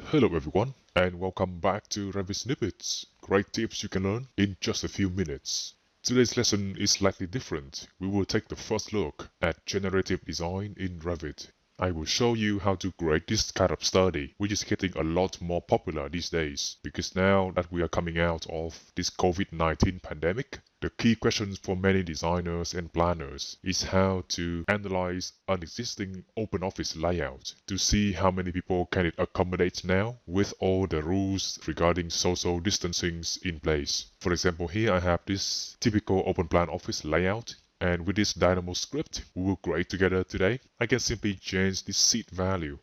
Hello everyone, and welcome back to Revit Snippets. Great tips you can learn in just a few minutes. Today's lesson is slightly different. We will take the first look at generative design in Revit. I will show you how to create this kind of study, which is getting a lot more popular these days, because now that we are coming out of this COVID-19 pandemic, the key questions for many designers and planners is how to analyze an existing open office layout to see how many people can it accommodate now with all the rules regarding social distancing in place. For example, here I have this typical open plan office layout. And with this Dynamo script we will create together today, I can simply change the seat value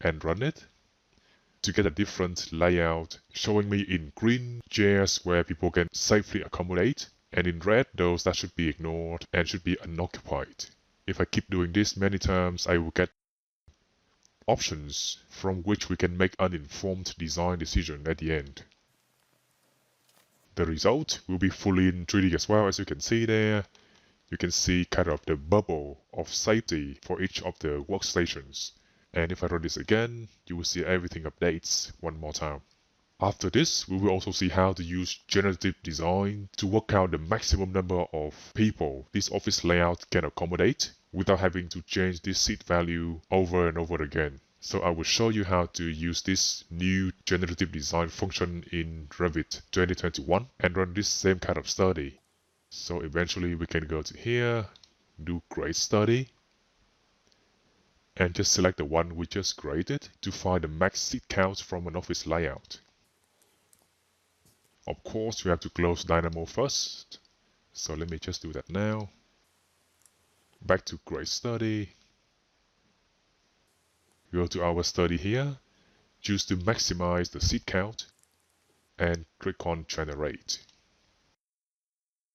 and run it to get a different layout, showing me in green chairs where people can safely accommodate, and in red those that should be ignored and should be unoccupied. If I keep doing this many times, I will get options from which we can make an informed design decision at the end. The result will be fully in 3D as well, as you can see there. You can see kind of the bubble of safety for each of the workstations. And if I run this again, you will see everything updates one more time. After this, we will also see how to use generative design to work out the maximum number of people this office layout can accommodate without having to change this seat value over and over again. So I will show you how to use this new generative design function in Revit 2021 and run this same kind of study. So eventually we can go to here, do create study, and just select the one we just created to find the max seat count from an office layout. Of course, we have to close Dynamo first, so let me just do that now. Back to create study, go to our study here, choose to maximize the seat count, and click on generate.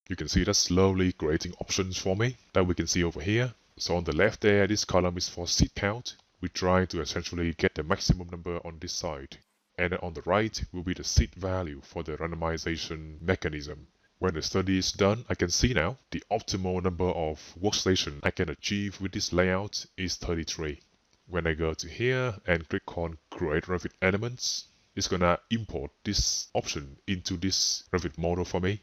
You can see that's slowly creating options for me that we can see over here. So on the left there, this column is for seat count. We try to essentially get the maximum number on this side. And then on the right will be the seat value for the randomization mechanism. When the study is done, I can see now the optimal number of workstations I can achieve with this layout is 33. When I go to here and click on create Revit elements, it's gonna import this option into this Revit model for me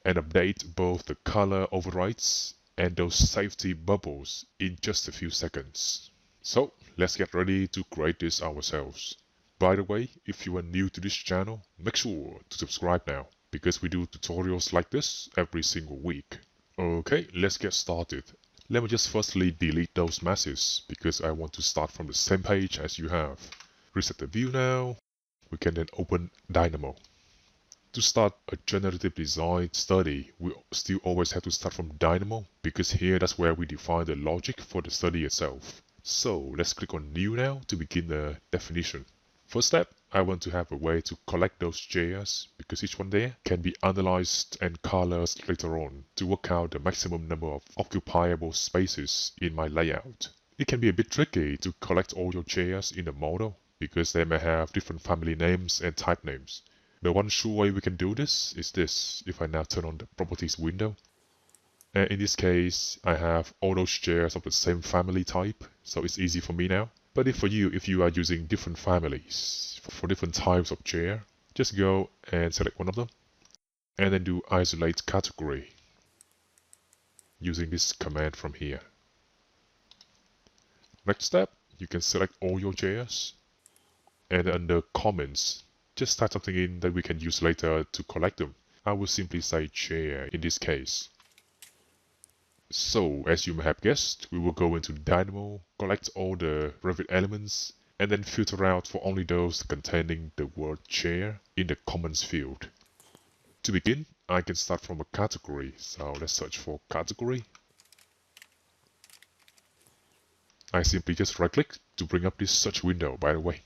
and update both the color overrides and those safety bubbles in just a few seconds. So let's get ready to create this ourselves. By the way, if you are new to this channel, make sure to subscribe now, because we do tutorials like this every single week. Okay, let's get started. Let me just firstly delete those masses, because I want to start from the same page as you have. Reset the view now. We can then open Dynamo. To start a generative design study, we still always have to start from Dynamo, because here that's where we define the logic for the study itself. So let's click on New now to begin the definition. First step, I want to have a way to collect those chairs, because each one there can be analyzed and colored later on to work out the maximum number of occupiable spaces in my layout. It can be a bit tricky to collect all your chairs in a model, because they may have different family names and type names. The one sure way we can do this is this, if I now turn on the properties window. And in this case, I have all those chairs of the same family type, so it's easy for me now. But if you are using different families for different types of chair, just go and select one of them, and then do isolate category, using this command from here. Next step, you can select all your chairs, and under comments, just type something in that we can use later to collect them. I will simply say chair in this case. So, as you may have guessed, we will go into Dynamo, collect all the Revit elements, and then filter out for only those containing the word chair in the comments field. To begin, I can start from a category, so let's search for category. I simply just right click to bring up this search window, by the way.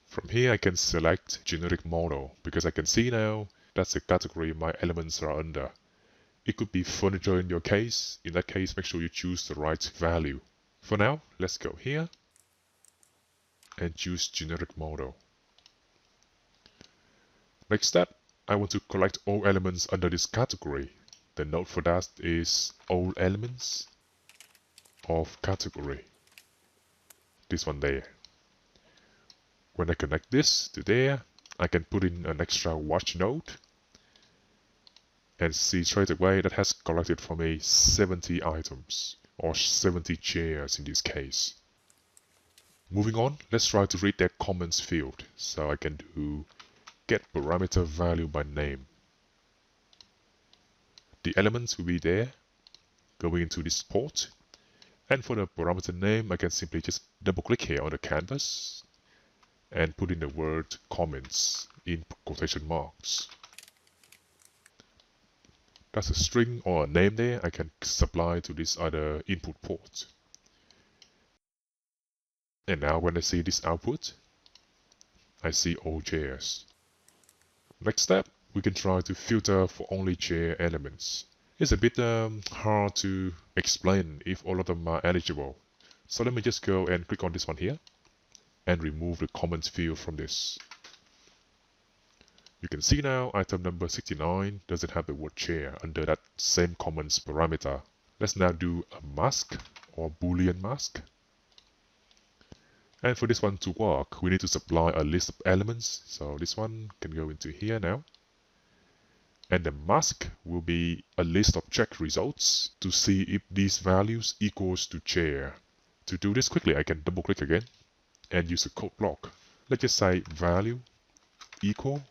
From here I can select generic model, because I can see now that's the category my elements are under. It could be furniture in your case. In that case, make sure you choose the right value. For now, let's go here and choose generic model. Next step, I want to collect all elements under this category. The node for that is all elements of category. This one there. When I connect this to there, I can put in an extra watch node and see straight away that has collected for me 70 items, or 70 chairs in this case. Moving on, let's try to read that comments field. So I can do get parameter value by name. The elements will be there, going into this port. And for the parameter name, I can simply just double click here on the canvas and put in the word comments in quotation marks. That's a string or a name there I can supply to this other input port. And now when I see this output, I see all chairs. Next step, we can try to filter for only chair elements. It's a bit hard to explain if all of them are eligible. So let me just go and click on this one here and remove the comments field from this. You can see now item number 69 doesn't have the word chair under that same comments parameter. Let's now do a mask or Boolean mask. And for this one to work, we need to supply a list of elements. So this one can go into here now. And the mask will be a list of check results to see if these values equals to chair. To do this quickly, I can double click again and use a code block. Let's just say value equal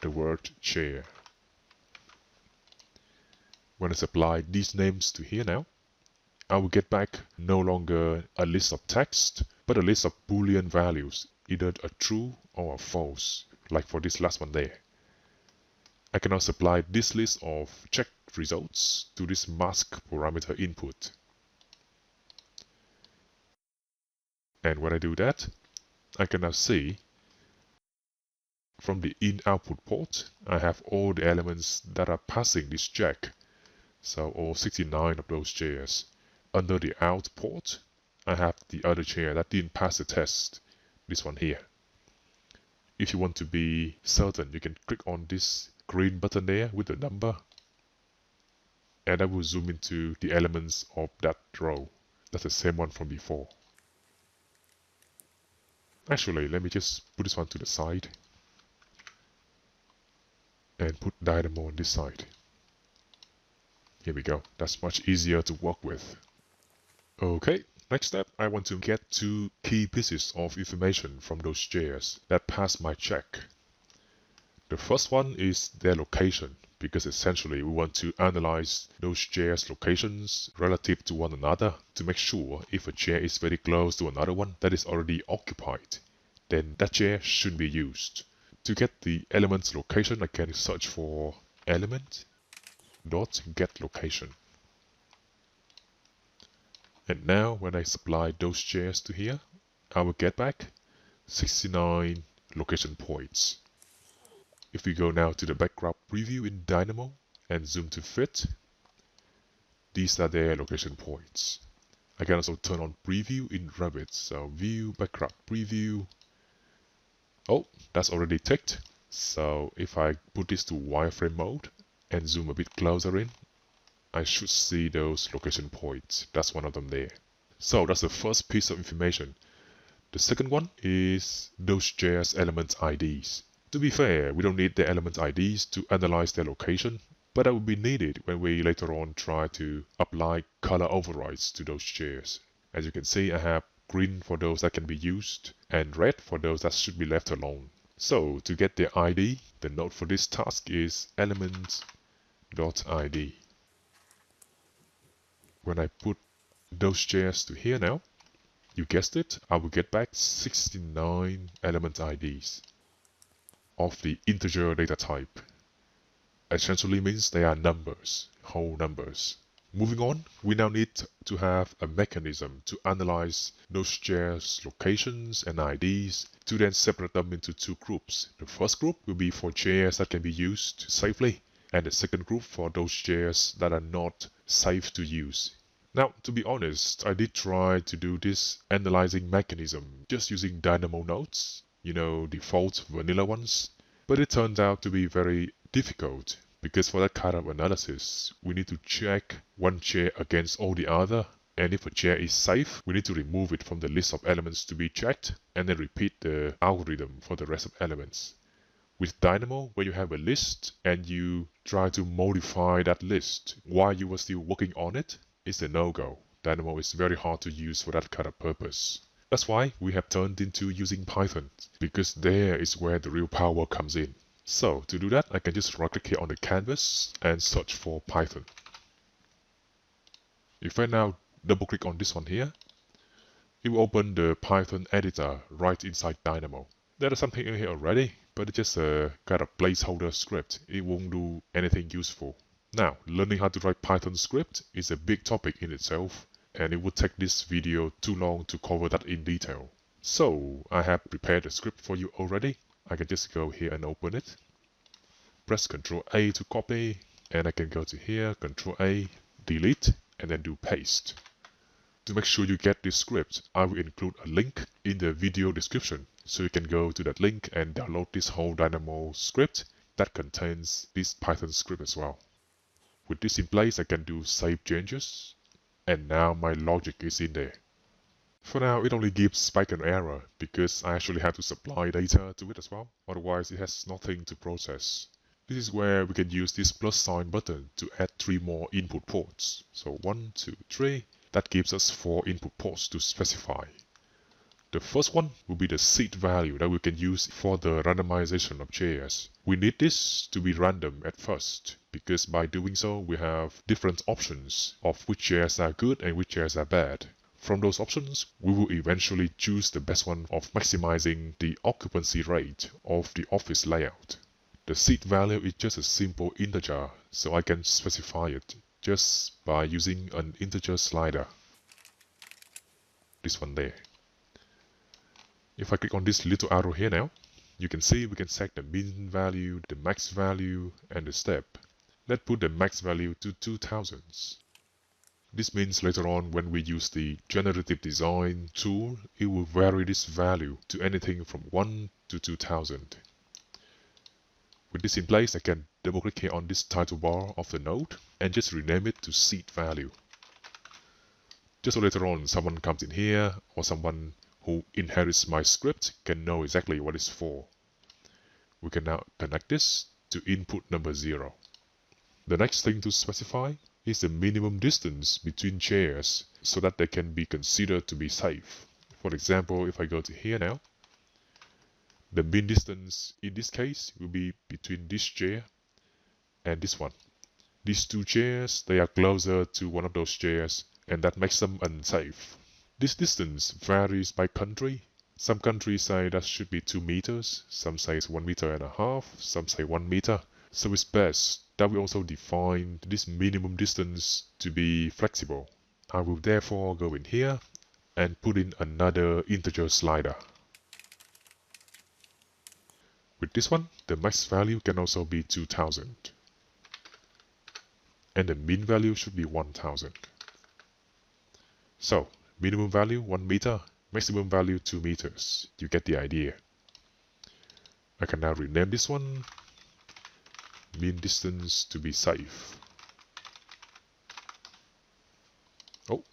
the word chair. When I supply these names to here now, I will get back no longer a list of text, but a list of Boolean values, either a true or a false, like for this last one there. I can now supply this list of checked results to this mask parameter input. And when I do that, I can now see from the in output port, I have all the elements that are passing this check. So all 69 of those chairs. Under the out port, I have the other chair that didn't pass the test, this one here. If you want to be certain, you can click on this green button there with the number, and I will zoom into the elements of that row. That's the same one from before. Actually, let me just put this one to the side and put Dynamo on this side. Here we go. That's much easier to work with. Okay, next step, I want to get two key pieces of information from those chairs that pass my check. The first one is their location, because essentially we want to analyze those chairs' locations relative to one another to make sure if a chair is very close to another one that is already occupied, then that chair should be used. To get the element's location, I can search for element.getLocation. And now when I supply those chairs to here, I will get back 69 location points. If we go now to the background preview in Dynamo and zoom to fit, these are their location points. I can also turn on preview in Revit, so view, background preview. Oh, that's already ticked. So if I put this to wireframe mode and zoom a bit closer in, I should see those location points. That's one of them there. So that's the first piece of information. The second one is those chairs' element IDs. To be fair, we don't need the element IDs to analyze their location, but that will be needed when we later on try to apply color overrides to those chairs. As you can see, I have green for those that can be used and red for those that should be left alone. So to get the ID, the node for this task is element.id. When I put those chairs to here now, you guessed it, I will get back 69 element IDs of the integer data type. Essentially means they are numbers, whole numbers. Moving on, we now need to have a mechanism to analyze those chairs' locations and IDs to then separate them into two groups. The first group will be for chairs that can be used safely, and the second group for those chairs that are not safe to use. Now, to be honest, I did try to do this analyzing mechanism just using Dynamo nodes, default vanilla ones, but it turned out to be very difficult because for that kind of analysis, we need to check one chair against all the other And if a chair is safe, we need to remove it from the list of elements to be checked and then repeat the algorithm for the rest of elements. With Dynamo, when you have a list and you try to modify that list while you were still working on it, it's a no-go. Dynamo is very hard to use for that kind of purpose. That's why we have turned into using Python, because there is where the real power comes in. So to do that, I can just right-click here on the canvas and search for Python. If I now double-click on this one here, it will open the Python editor right inside Dynamo. There is something in here already, but it's just a kind of placeholder script. It won't do anything useful. Now, learning how to write Python script is a big topic in itself, and it would take this video too long to cover that in detail. So, I have prepared a script for you already. I can just go here and open it. Press Ctrl A to copy, and I can go to here, Ctrl A, delete, and then do paste. To make sure you get this script, I will include a link in the video description, so you can go to that link and download this whole Dynamo script that contains this Python script as well. With this in place, I can do save changes, and now my logic is in there. For now, it only gives spike and error because I actually have to supply data to it as well, otherwise it has nothing to process. This is where we can use this plus sign button to add 3 more input ports. So 1, 2, 3. That gives us 4 input ports to specify. The first one will be the seat value that we can use for the randomization of chairs. We need this to be random at first, because by doing so we have different options of which chairs are good and which chairs are bad. From those options, we will eventually choose the best one of maximizing the occupancy rate of the office layout. The seat value is just a simple integer, so I can specify it just by using an integer slider. This one there. If I click on this little arrow here now, you can see we can set the min value, the max value, and the step. Let's put the max value to 2000. This means later on when we use the Generative Design tool, it will vary this value to anything from 1 to 2000. With this in place, I can double click here on this title bar of the node and just rename it to seat value. Just so later on someone comes in here or someone who inherits my script can know exactly what it's for. We can now connect this to input number 0. The next thing to specify is the minimum distance between chairs so that they can be considered to be safe. For example, if I go to here now, the min distance in this case will be between this chair and this one. These 2 chairs, they are closer to one of those chairs, and that makes them unsafe. This distance varies by country. Some countries say that should be 2 meters, some say it's 1.5 meters, some say 1 meter. So it's best that we also define this minimum distance to be flexible. I will therefore go in here and put in another integer slider. With this one, the max value can also be 2000. And the min value should be 1000. So, minimum value 1 meter, maximum value 2 meters. You get the idea. I can now rename this one min distance to be safe. Oh,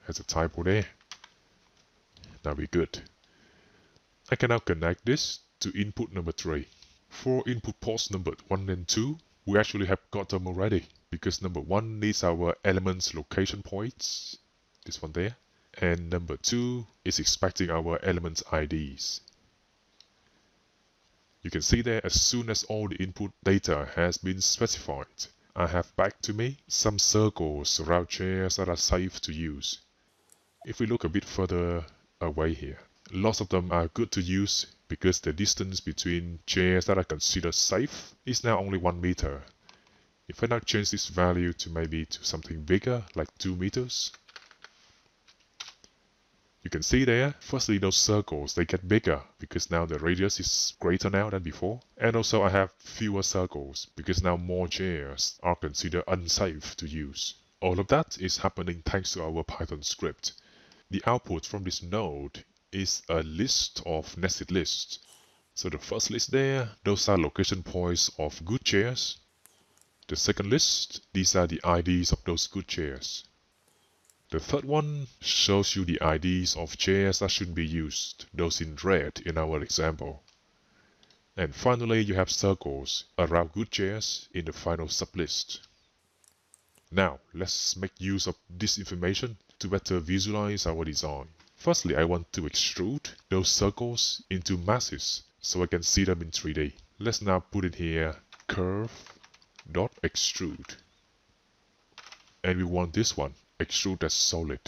has a typo there. Now we're good. I can now connect this to input number 3. For input ports number 1 and 2, we actually have got them already, because number 1 needs our elements location points, this one there, and number 2 is expecting our elements IDs. You can see there, as soon as all the input data has been specified, I have back to me some circles around chairs that are safe to use. If we look a bit further away here, lots of them are good to use because the distance between chairs that are considered safe is now only 1 meter. If I now change this value to maybe to something bigger, like 2 meters, you can see there, firstly those circles, they get bigger because now the radius is greater now than before. And also I have fewer circles because now more chairs are considered unsafe to use. All of that is happening thanks to our Python script. The output from this node is a list of nested lists. So the first list there, those are location points of good chairs. The second list, these are the IDs of those good chairs. The third one shows you the IDs of chairs that should be used, those in red in our example. And finally, you have circles around good chairs in the final sublist. Now, let's make use of this information to better visualize our design. Firstly, I want to extrude those circles into masses so I can see them in 3D. Let's now put in here curve.extrude. And we want this one, extrude as solid.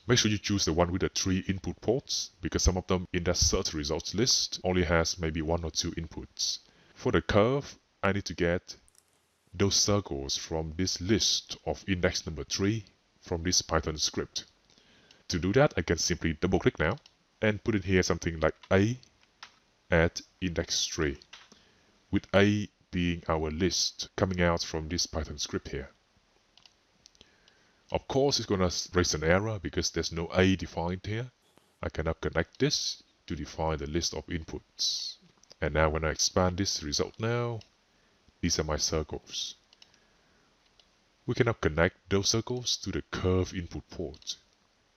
Make sure you choose the one with the 3 input ports, because some of them in that search results list only has maybe 1 or 2 inputs. For the curve, I need to get those circles from this list of index number 3 from this Python script. To do that, I can simply double click now and put in here something like A at index 3, with A being our list coming out from this Python script here. Of course, it's going to raise an error because there's no A defined here. I cannot connect this to define the list of inputs. And now when I expand this result now, these are my circles. We can now connect those circles to the curve input port.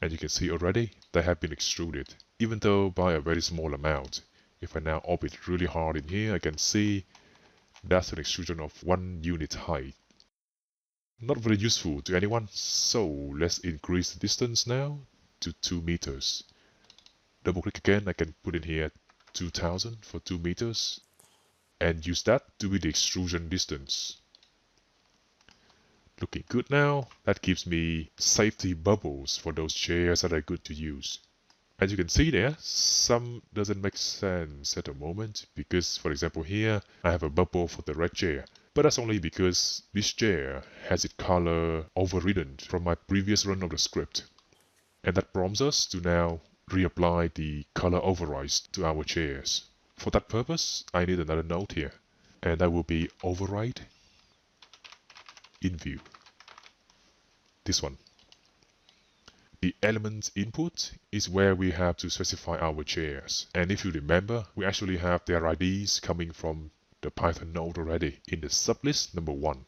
And you can see already they have been extruded, even though by a very small amount. If I now orbit really hard in here, I can see that's an extrusion of 1 unit height. Not very useful to anyone, so let's increase the distance now to 2 meters. Double click again, I can put in here 2000 for 2 meters and use that to be the extrusion distance. Looking good now. That gives me safety bubbles for those chairs that are good to use. As you can see there, some doesn't make sense at the moment because, for example, here I have a bubble for the red chair. But that's only because this chair has its color overridden from my previous run of the script. And that prompts us to now reapply the color overrides to our chairs. For that purpose, I need another node here. And that will be override in view. This one. The element input is where we have to specify our chairs. And if you remember, we actually have their IDs coming from the Python node already in the sublist number 1.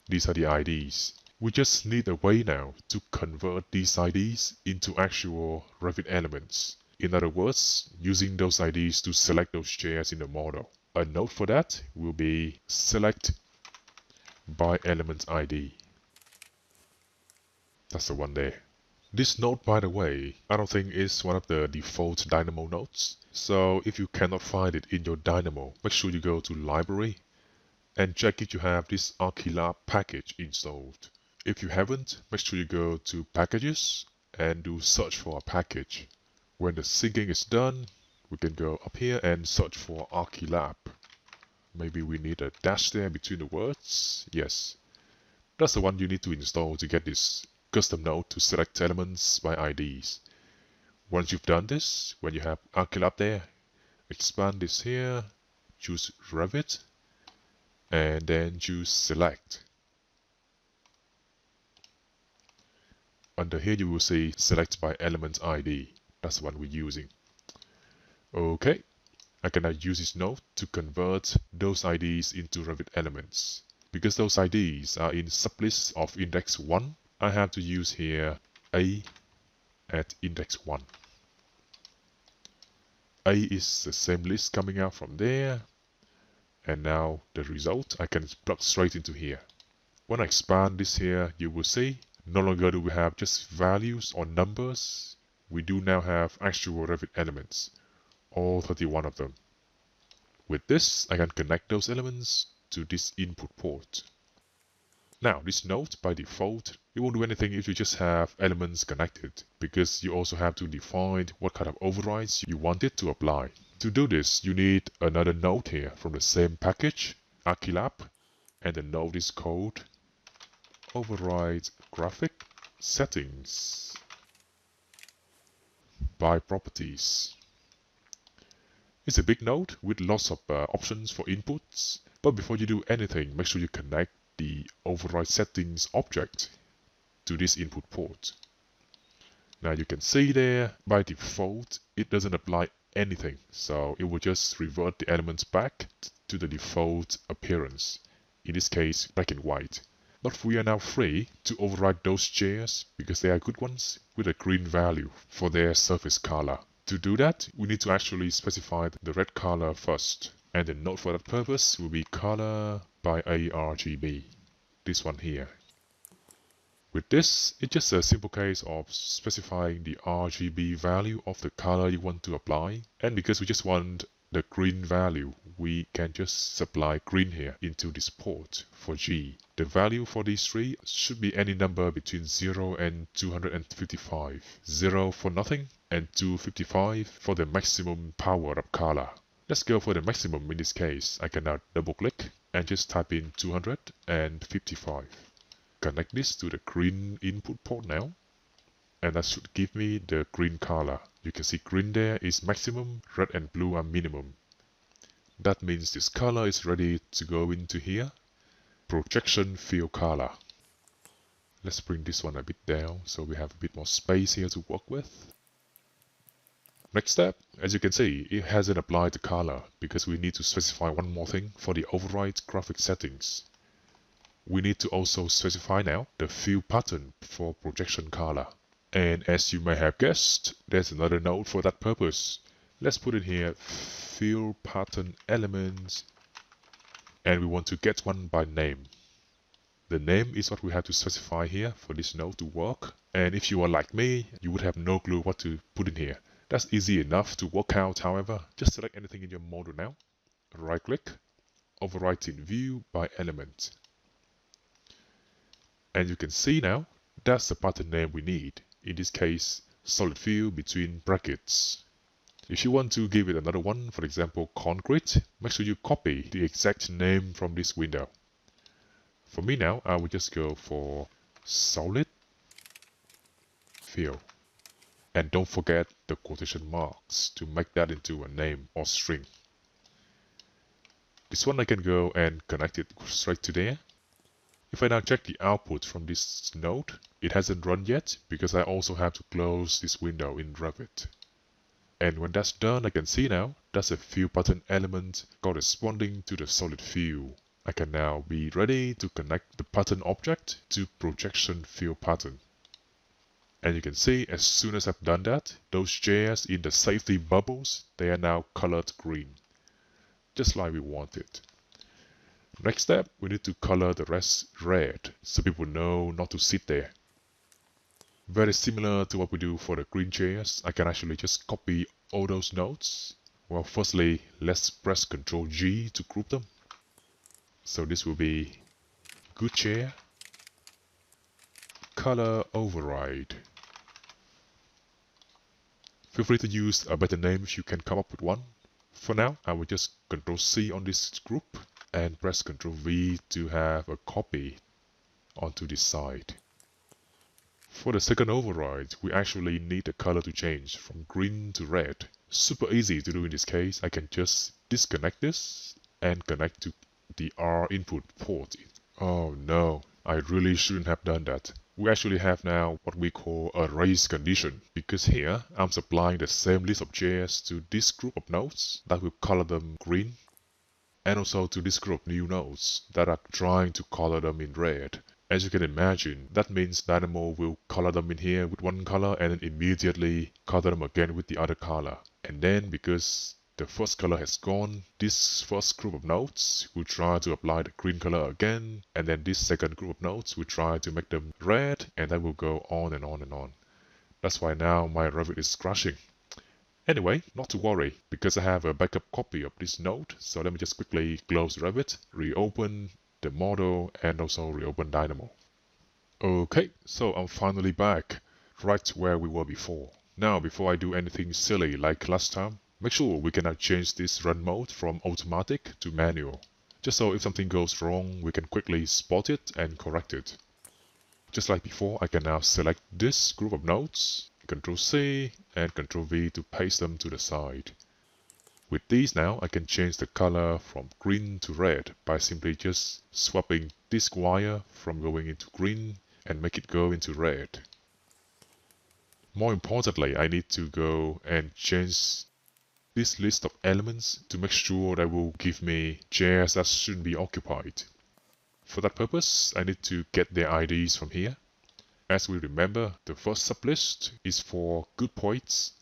These are the IDs. We just need a way now to convert these IDs into actual Revit elements. In other words, using those IDs to select those chairs in the model. A node for that will be select by element ID. That's the one there. This node, by the way, I don't think is one of the default Dynamo nodes. So if you cannot find it in your Dynamo, make sure you go to Library and check if you have this Archilab package installed. If you haven't, make sure you go to Packages and do search for a package. When the syncing is done, we can go up here and search for Archilab. Maybe we need a dash there between the words. Yes, that's the one you need to install to get this custom node to select elements by IDs. Once you've done this, when you have Archilab there, expand this here, choose Revit, and then choose Select. Under here you will see Select by Element ID. That's the one we're using. Okay, I can now use this node to convert those IDs into Revit elements. Because those IDs are in sublist of index 1, I have to use here A at index 1. A is the same list coming out from there. And now the result I can plug straight into here. When I expand this here, you will see no longer do we have just values or numbers. We do now have actual Revit elements, all 31 of them. With this, I can connect those elements to this input port. Now, this node, by default, it won't do anything if you just have elements connected, because you also have to define what kind of overrides you want it to apply. To do this, you need another node here from the same package, Archilab, and the node is called override graphic settings by properties. It's a big node with lots of options for inputs, but before you do anything, make sure you connect the override settings object to this input port. Now you can see there, by default, it doesn't apply anything, so it will just revert the elements back to the default appearance, in this case black and white. But we are now free to override those chairs, because they are good ones, with a green value for their surface color. To do that, we need to actually specify the red color first. And the node for that purpose will be color by ARGB. This one here. With this, it's just a simple case of specifying the RGB value of the color you want to apply. And because we just want the green value, we can just supply green here into this port for G. The value for these three should be any number between 0 and 255. 0 for nothing and 255 for the maximum power up color. Let's go for the maximum in this case. I can now double click and just type in 255. Connect this to the green input port now, and that should give me the green color. You can see green there is maximum, red and blue are minimum. That means this color is ready to go into here. Projection fill color. Let's bring this one a bit down so we have a bit more space here to work with. Next step, as you can see, it hasn't applied the color because we need to specify one more thing for the override graphic settings. We need to also specify now the fill pattern for projection color. And as you may have guessed, there's another node for that purpose. Let's put in here fill pattern elements, and we want to get one by name. The name is what we have to specify here for this node to work. And if you are like me, you would have no clue what to put in here. That's easy enough to work out, however. Just select anything in your model now. Right click, overwrite in view by element. And you can see now, that's the pattern name we need. In this case, solid fill between brackets. If you want to give it another one, for example, concrete, make sure you copy the exact name from this window. For me now, I will just go for solid fill. And don't forget the quotation marks to make that into a name or string. This one I can go and connect it straight to there. If I now check the output from this node, it hasn't run yet because I also have to close this window in Revit. And when that's done, I can see now that's a fill pattern element corresponding to the solid fill. I can now be ready to connect the pattern object to projection fill pattern. And you can see as soon as I've done that, those chairs in the safety bubbles, they are now colored green, just like we wanted. Next step, we need to color the rest red so people know not to sit there. Very similar to what we do for the green chairs, I can actually just copy all those nodes. Well, firstly, let's press Ctrl G to group them. So this will be good chair, color override. Feel free to use a better name if you can come up with one. For now, I will just Ctrl C on this group and press Ctrl V to have a copy onto this side. For the second override, we actually need the color to change from green to red. Super easy to do in this case. I can just disconnect this and connect to the R input port. Oh no, I really shouldn't have done that. We actually have now what we call a race condition, because here I'm supplying the same list of chairs to this group of nodes that will color them green, and also to this group of new nodes that are trying to color them in red. As you can imagine, that means Dynamo will color them in here with one color and then immediately color them again with the other color. And then because the first color has gone, this first group of nodes will try to apply the green color again, and then this second group of nodes will try to make them red, and that will go on and on and on. That's why now my Revit is crashing. Anyway, not to worry, because I have a backup copy of this node, so let me just quickly close Revit, reopen the model, and also reopen Dynamo. Okay, so I'm finally back, right where we were before. Now, before I do anything silly like last time, make sure we can now change this run mode from automatic to manual, just so if something goes wrong, we can quickly spot it and correct it. Just like before, I can now select this group of nodes, Ctrl C and Ctrl V to paste them to the side. With these now, I can change the color from green to red by simply just swapping this wire from going into green and make it go into red. More importantly, I need to go and change this list of elements to make sure that will give me chairs that shouldn't be occupied. For that purpose, I need to get their IDs from here. As we remember, the first sublist is for good points,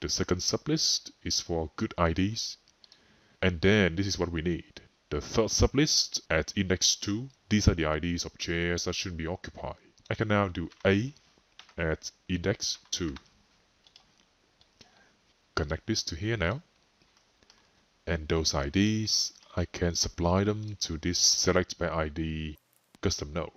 the second sublist is for good IDs, and then this is what we need. The third sublist at index 2, these are the IDs of chairs that should be occupied. I can now do A at index 2. Connect this to here now, and those IDs, I can supply them to this select by ID custom node.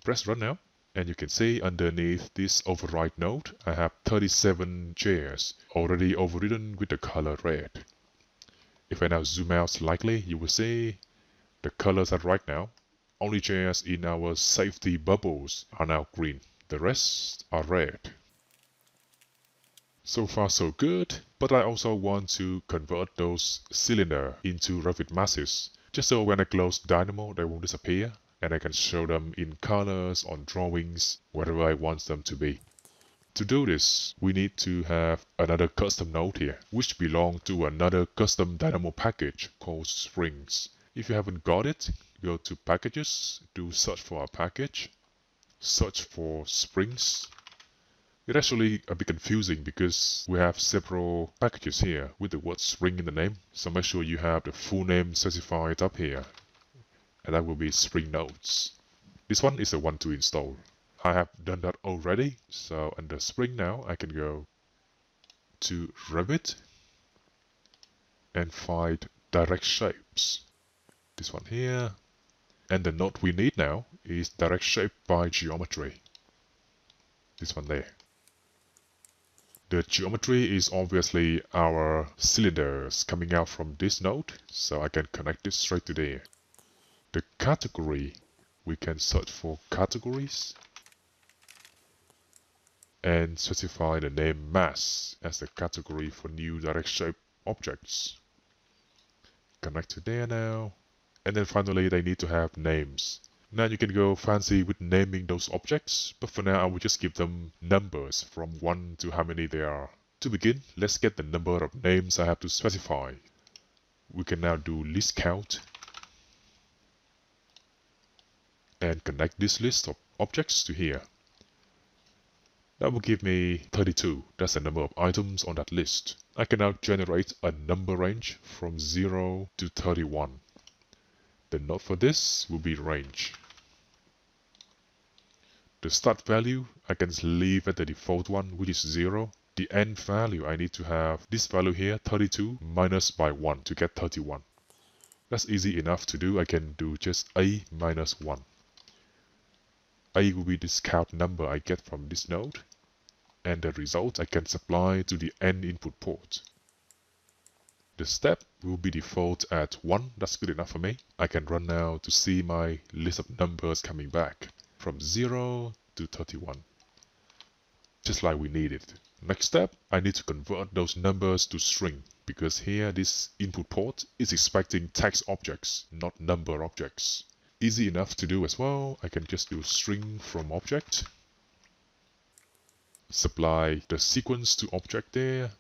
Press run now, and you can see underneath this override node, I have 37 chairs already overridden with the color red. If I now zoom out slightly, you will see the colors are right now. Only chairs in our safety bubbles are now green. The rest are red. So far so good, but I also want to convert those cylinders into Revit masses, just so when I close Dynamo they won't disappear, and I can show them in colors on drawings, wherever I want them to be. To do this, we need to have another custom node here, which belongs to another custom Dynamo package called Springs. If you haven't got it, go to Packages, do search for a package, search for Springs. It's actually a bit confusing because we have several packages here with the word Spring in the name, so make sure you have the full name specified up here, and that will be Spring Nodes. This one is the one to install. I have done that already, so under Spring now I can go to Revit and find Direct Shapes. This one here, and the node we need now is Direct Shape by Geometry. This one there. The geometry is obviously our cylinders coming out from this node, so I can connect it straight to there. The category, we can search for categories and specify the name mass as the category for new direct shape objects. Connect to there now, and then finally they need to have names. Now you can go fancy with naming those objects, but for now I will just give them numbers from 1 to how many there are. To begin, let's get the number of names I have to specify. We can now do list count and connect this list of objects to here. That will give me 32, that's the number of items on that list. I can now generate a number range from 0 to 31. The node for this will be range. The start value I can leave at the default one, which is 0. The end value I need to have this value here, 32 minus by 1 to get 31. That's easy enough to do. I can do just A minus 1. A will be this count number I get from this node, and the result I can supply to the end input port. The step will be default at 1, that's good enough for me. I can run now to see my list of numbers coming back from 0 to 31, just like we needed. Next step, I need to convert those numbers to string, because here this input port is expecting text objects, not number objects. Easy enough to do as well. I can just do string from object, supply the sequence to object there,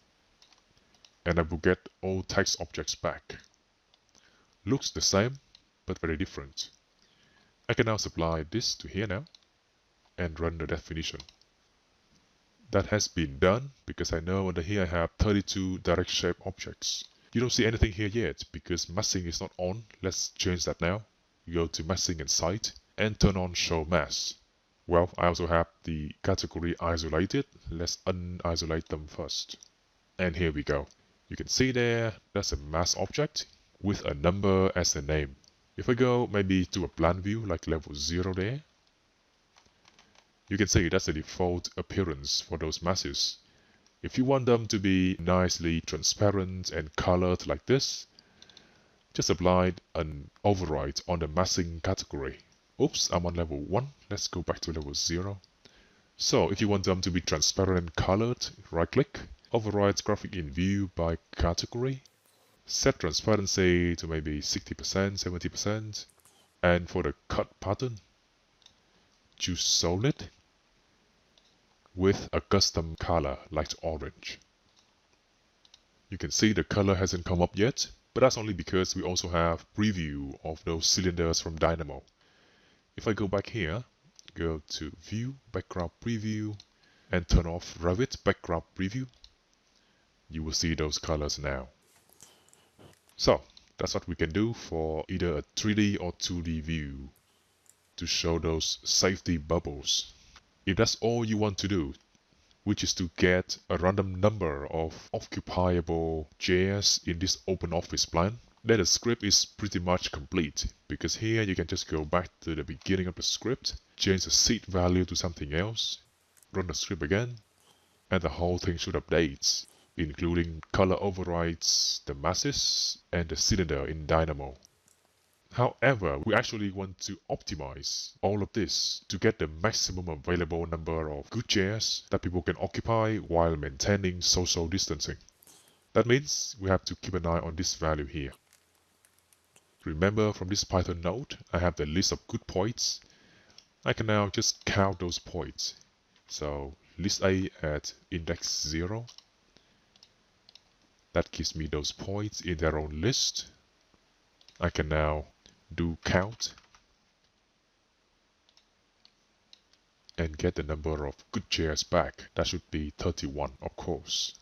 and I will get all text objects back. Looks the same, but very different. I can now supply this to here now, and run the definition. That has been done, because I know under here I have 32 direct shape objects. You don't see anything here yet, because massing is not on. Let's change that now. You go to massing and site, and turn on show mass. Well, I also have the category isolated. Let's unisolate them first. And here we go. You can see there, that's a mass object with a number as the name. If I go maybe to a plan view, like level 0 there, you can see that's the default appearance for those masses. If you want them to be nicely transparent and colored like this, just apply an override on the massing category. Oops, I'm on level 1. Let's go back to level 0. So if you want them to be transparent and colored, right click, override graphic in view by category, set transparency to maybe 60%, 70%, and for the cut pattern, choose solid with a custom color like orange. You can see the color hasn't come up yet, But that's only because we also have preview of those cylinders from Dynamo. If I go back here, go to View, Background Preview, and turn off Revit Background Preview, you will see those colors now. So that's what we can do for either a 3D or 2D view to show those safety bubbles. If that's all you want to do, which is to get a random number of occupiable chairs in this open office plan, then the script is pretty much complete, because here you can just go back to the beginning of the script, change the seat value to something else, run the script again, and the whole thing should update, including color overrides, the masses, and the cylinder in Dynamo. However, we actually want to optimize all of this to get the maximum available number of good chairs that people can occupy while maintaining social distancing. That means we have to keep an eye on this value here. Remember, from this Python node, I have the list of good points. I can now just count those points. So list A at index 0. That gives me those points in their own list. I can now do count and get the number of good chairs back. That should be 31, of course.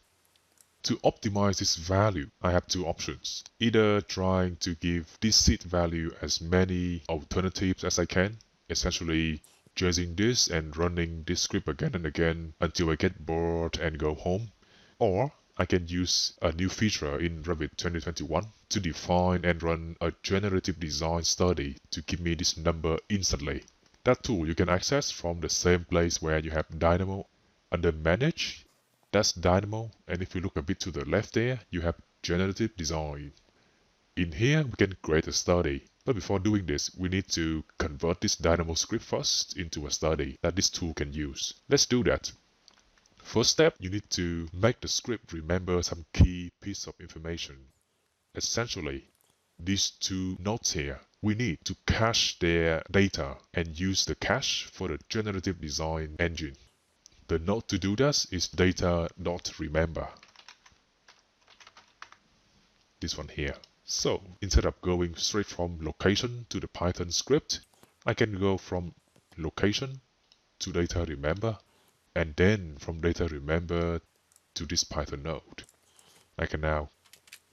To optimize this value, I have two options. Either trying to give this seat value as many alternatives as I can, essentially chasing this and running this script again and again until I get bored and go home. Or I can use a new feature in Revit 2021 to define and run a generative design study to give me this number instantly. That tool you can access from the same place where you have Dynamo. Under Manage, that's Dynamo, and if you look a bit to the left there, you have Generative Design. In here, we can create a study. But before doing this, we need to convert this Dynamo script first into a study that this tool can use. Let's do that. First step, you need to make the script remember some key piece of information. Essentially, these two nodes here, we need to cache their data and use the cache for the generative design engine. The node to do this is data.remember. This one here. So instead of going straight from location to the Python script, I can go from location to data remember, and then from data remember to this Python node. I can now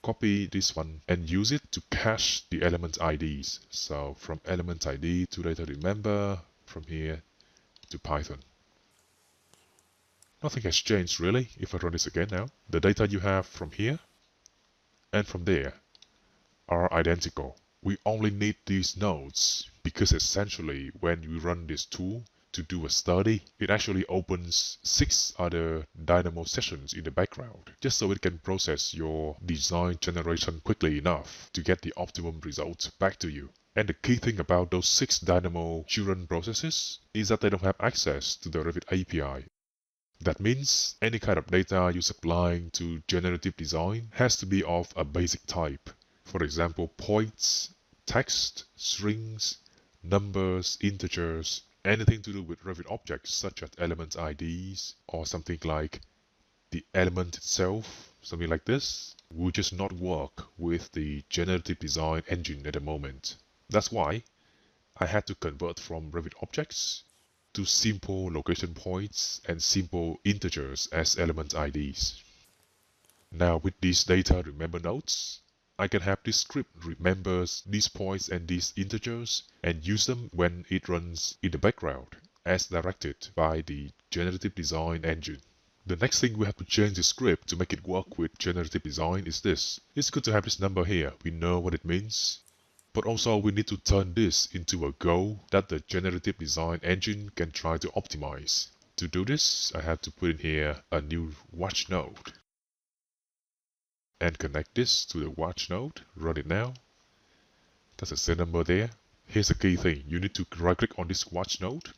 copy this one and use it to cache the element IDs. So from element ID to data remember, from here to Python. Nothing has changed really if I run this again now. The data you have from here and from there are identical. We only need these nodes because essentially when you run this tool to do a study, it actually opens 6 other Dynamo sessions in the background, just so it can process your design generation quickly enough to get the optimum result back to you. And the key thing about those 6 Dynamo children processes is that they don't have access to the Revit API. That means any kind of data you're supplying to generative design has to be of a basic type. For example, points, text, strings, numbers, integers, anything to do with Revit objects such as element IDs or something like the element itself, something like this, will just not work with the generative design engine at the moment. That's why I had to convert from Revit objects to simple location points and simple integers as element IDs. Now with these data remember nodes, I can have this script remembers these points and these integers and use them when it runs in the background as directed by the generative design engine. The next thing we have to change the script to make it work with generative design is this. It's good to have this number here. We know what it means. But also we need to turn this into a goal that the generative design engine can try to optimize. To do this, I have to put in here a new watch node. And connect this to the watch node, run it now. That's the same number there. Here's the key thing, you need to right click on this watch node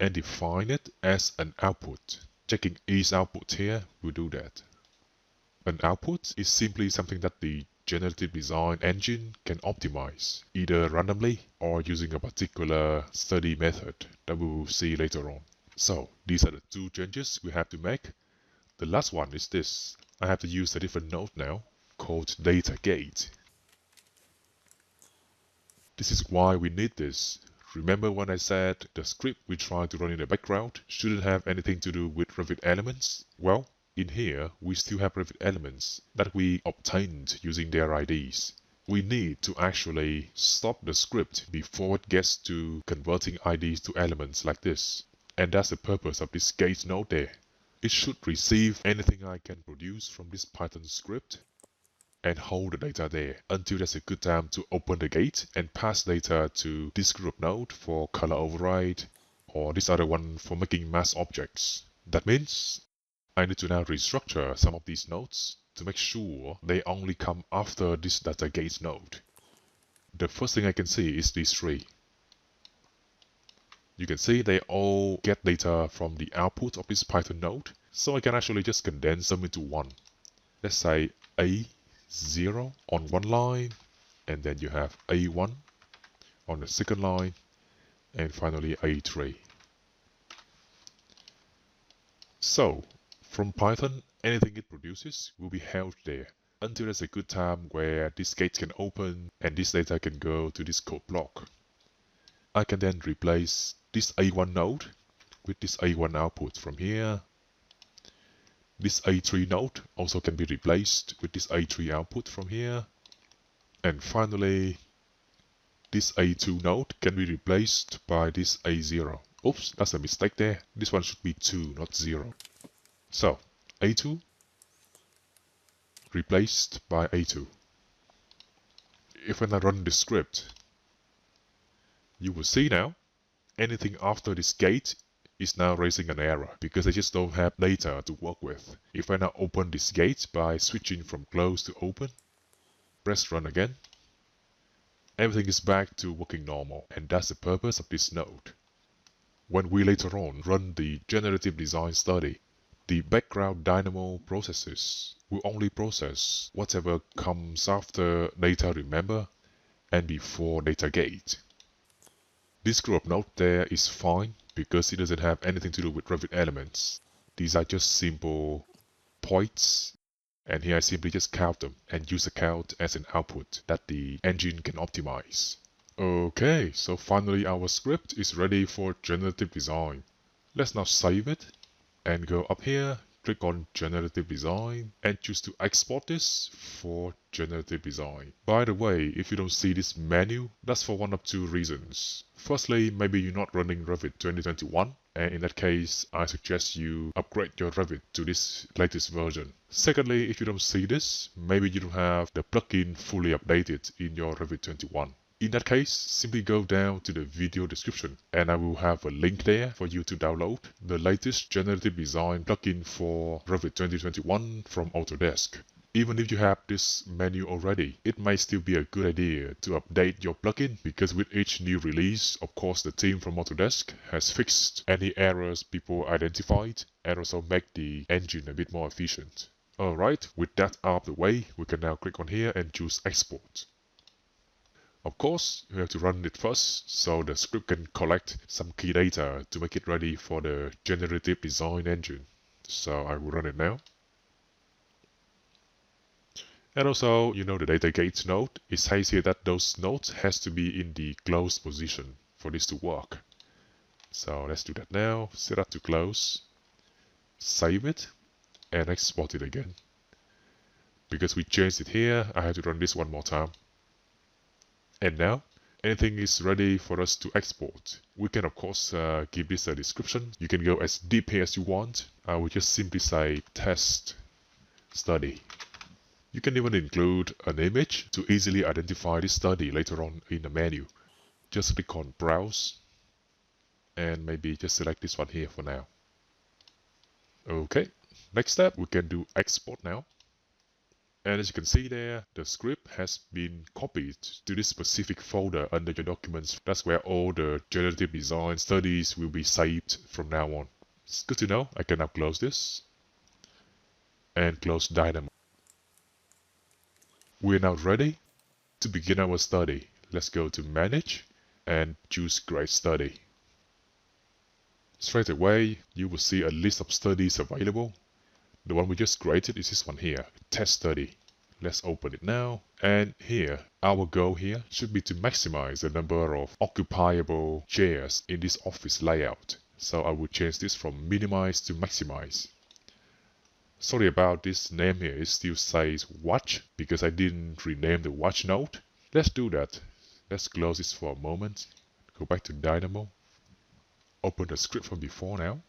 and define it as an output. Checking each output here will do that. An output is simply something that the generative design engine can optimize, either randomly or using a particular study method that we will see later on. So these are the 2 changes we have to make. The last one is this. I have to use a different node now called data gate. This is why we need this. Remember when I said the script we try to run in the background shouldn't have anything to do with Revit elements? Well, in here we still have Revit elements that we obtained using their IDs. We need to actually stop the script before it gets to converting IDs to elements like this. And that's the purpose of this gate node there. It should receive anything I can produce from this Python script and hold the data there until there's a good time to open the gate and pass data to this group node for color override or this other one for making mask objects. That means I need to now restructure some of these nodes to make sure they only come after this data gate node. The first thing I can see is these three. You can see they all get data from the output of this Python node, so I can actually just condense them into one. Let's say A0 on one line, and then you have A1 on the second line, and finally A3. So, from Python, anything it produces will be held there until there's a good time where this gate can open and this data can go to this code block. I can then replace this A1 node with this A1 output from here. This A3 node also can be replaced with this A3 output from here. And finally, this A2 node can be replaced by this A0. Oops, that's a mistake there. This one should be 2, not 0. So, A2 replaced by A2. If when I run the script, you will see now, anything after this gate is now raising an error because I just don't have data to work with. If I now open this gate by switching from close to open, press run again, everything is back to working normal, and that's the purpose of this node. When we later on run the generative design study, the background Dynamo processes will only process whatever comes after data remember and before data gate. This group node there is fine because it doesn't have anything to do with Revit elements. These are just simple points, and here I simply just count them and use a count as an output that the engine can optimize. Okay, so finally our script is ready for generative design. Let's now save it and go up here, click on Generative Design and choose to export this for Generative Design. By the way, if you don't see this menu, that's for one of two reasons. Firstly, maybe you're not running Revit 2021, and in that case, I suggest you upgrade your Revit to this latest version. Secondly, if you don't see this, maybe you don't have the plugin fully updated in your Revit 21. In that case, simply go down to the video description and I will have a link there for you to download the latest generative design plugin for Revit 2021 from Autodesk. Even if you have this menu already, it might still be a good idea to update your plugin because with each new release, of course, the team from Autodesk has fixed any errors people identified and also make the engine a bit more efficient. Alright, with that out of the way, we can now click on here and choose Export. Of course, you have to run it first, so the script can collect some key data to make it ready for the generative design engine. So I will run it now. And also, you know the data gate node, it says here that those nodes has to be in the closed position for this to work. So let's do that now, set up to close, save it, and export it again. Because we changed it here, I have to run this one more time. And now, anything is ready for us to export. We can of course give this a description. You can go as deep here as you want. I will just simply say test study. You can even include an image to easily identify this study later on in the menu. Just click on browse and maybe just select this one here for now. Okay, next step we can do export now. And as you can see there, the script has been copied to this specific folder under your documents. That's where all the generative design studies will be saved from now on. It's good to know. I can now close this and close Dynamo. We're now ready to begin our study. Let's go to Manage and choose Create Study. Straight away, you will see a list of studies available. The one we just created is this one here, Test Study. Let's open it now. And here, our goal here should be to maximize the number of occupiable chairs in this office layout. So I will change this from minimize to maximize. Sorry about this name here, it still says watch because I didn't rename the watch node. Let's do that. Let's close this for a moment. Go back to Dynamo. Open the script from before now.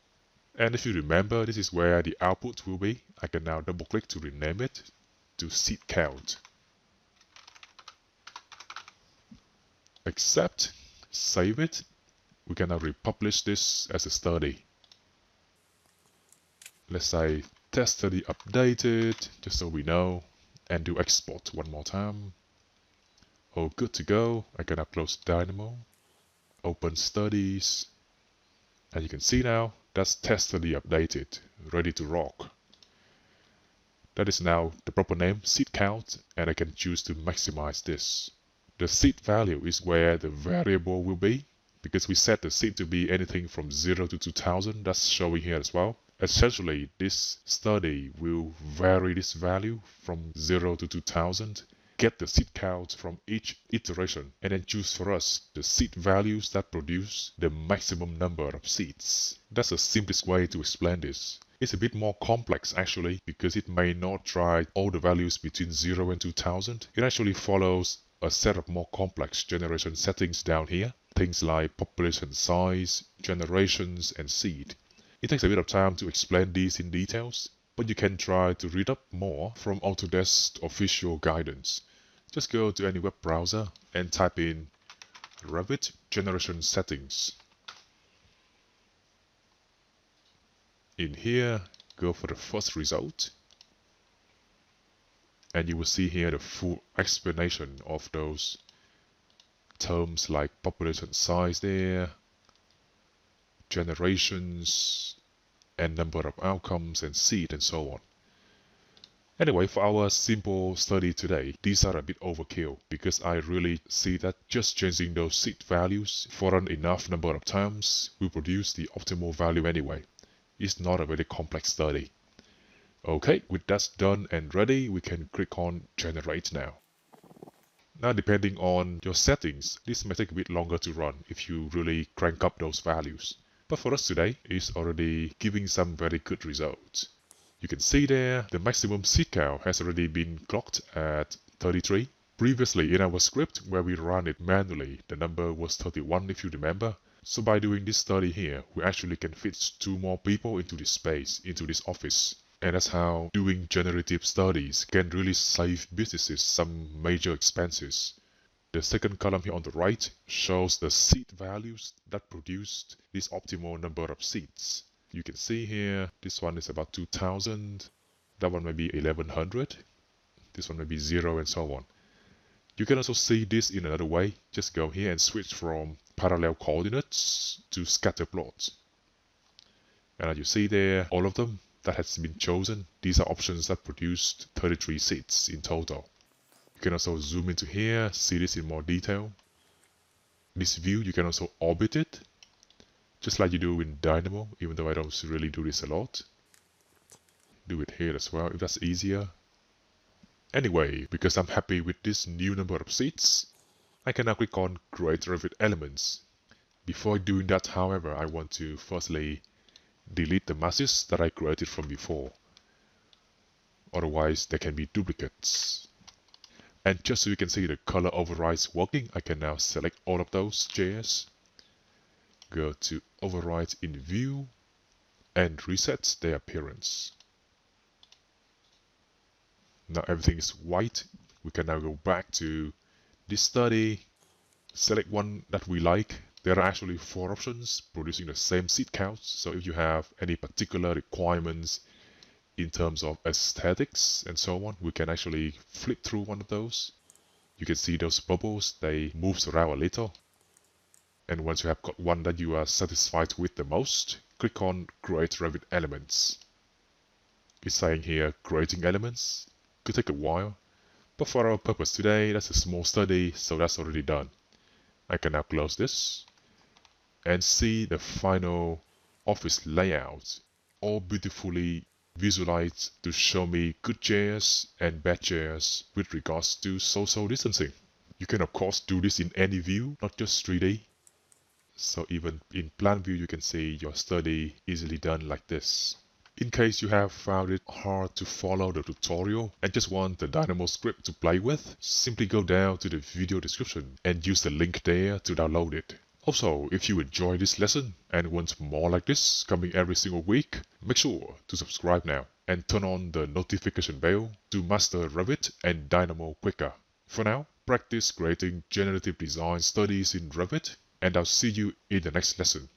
And if you remember, this is where the output will be. I can now double click to rename it to seat count. Accept, save it. We can now republish this as a study. Let's say test study updated, just so we know, and do export one more time. All good to go. I can now close Dynamo, open studies, and you can see now that's test study updated, ready to rock. That is now the proper name, seat count, and I can choose to maximize this. The seat value is where the variable will be, because we set the seat to be anything from 0 to 2000, that's showing here as well. Essentially, this study will vary this value from 0 to 2000, get the seat count from each iteration, and then choose for us the seat values that produce the maximum number of seats. That's the simplest way to explain this. It's a bit more complex actually, because it may not try all the values between 0 and 2000. It actually follows a set of more complex generation settings down here. Things like population size, generations, and seed. It takes a bit of time to explain these in details, but you can try to read up more from Autodesk's official guidance. Just go to any web browser and type in Revit Generation Settings. In here, go for the first result, and you will see here the full explanation of those terms like population size there, generations, and number of outcomes and seed and so on. Anyway, for our simple study today, these are a bit overkill because I really see that just changing those seed values for an enough number of times will produce the optimal value anyway. It's not a very complex study. Okay, with that done and ready, we can click on Generate now. Now, depending on your settings, this may take a bit longer to run if you really crank up those values. But for us today, it's already giving some very good results. You can see there, the maximum seat count has already been clocked at 33. Previously, in our script, where we ran it manually, the number was 31 if you remember. So by doing this study here, we actually can fit 2 more people into this space, into this office. And that's how doing generative studies can really save businesses some major expenses. The second column here on the right shows the seat values that produced this optimal number of seats. You can see here, this one is about 2000, that one may be 1100, this one may be 0, and so on. You can also see this in another way. Just go here and switch from parallel coordinates to scatter plots. And as you see there, all of them that has been chosen, these are options that produced 33 seats in total. You can also zoom into here, see this in more detail. This view, you can also orbit it, just like you do in Dynamo, even though I don't really do this a lot. Do it here as well, if that's easier. Anyway, because I'm happy with this new number of seats, I can now click on Create Revit Elements. Before doing that, however, I want to firstly delete the masses that I created from before. Otherwise, there can be duplicates. And just so you can see the color overrides working, I can now select all of those chairs. Go to Override in View and reset their appearance. Now everything is white. We can now go back to this study, select one that we like. There are actually 4 options producing the same seat count. So if you have any particular requirements in terms of aesthetics and so on, we can actually flip through one of those. You can see those bubbles, they move around a little. And once you have got one that you are satisfied with the most, click on Create Revit Elements. It's saying here, creating elements. Could take a while, but for our purpose today, that's a small study, so that's already done. I can now close this and see the final office layout, all beautifully visualize to show me good chairs and bad chairs with regards to social distancing. You can of course do this in any view, not just 3D. So even in plan view, you can see your study easily done like this. In case you have found it hard to follow the tutorial and just want the Dynamo script to play with, simply go down to the video description and use the link there to download it. Also, if you enjoy this lesson and want more like this coming every single week, make sure to subscribe now and turn on the notification bell to master Revit and Dynamo quicker. For now, practice creating generative design studies in Revit, and I'll see you in the next lesson.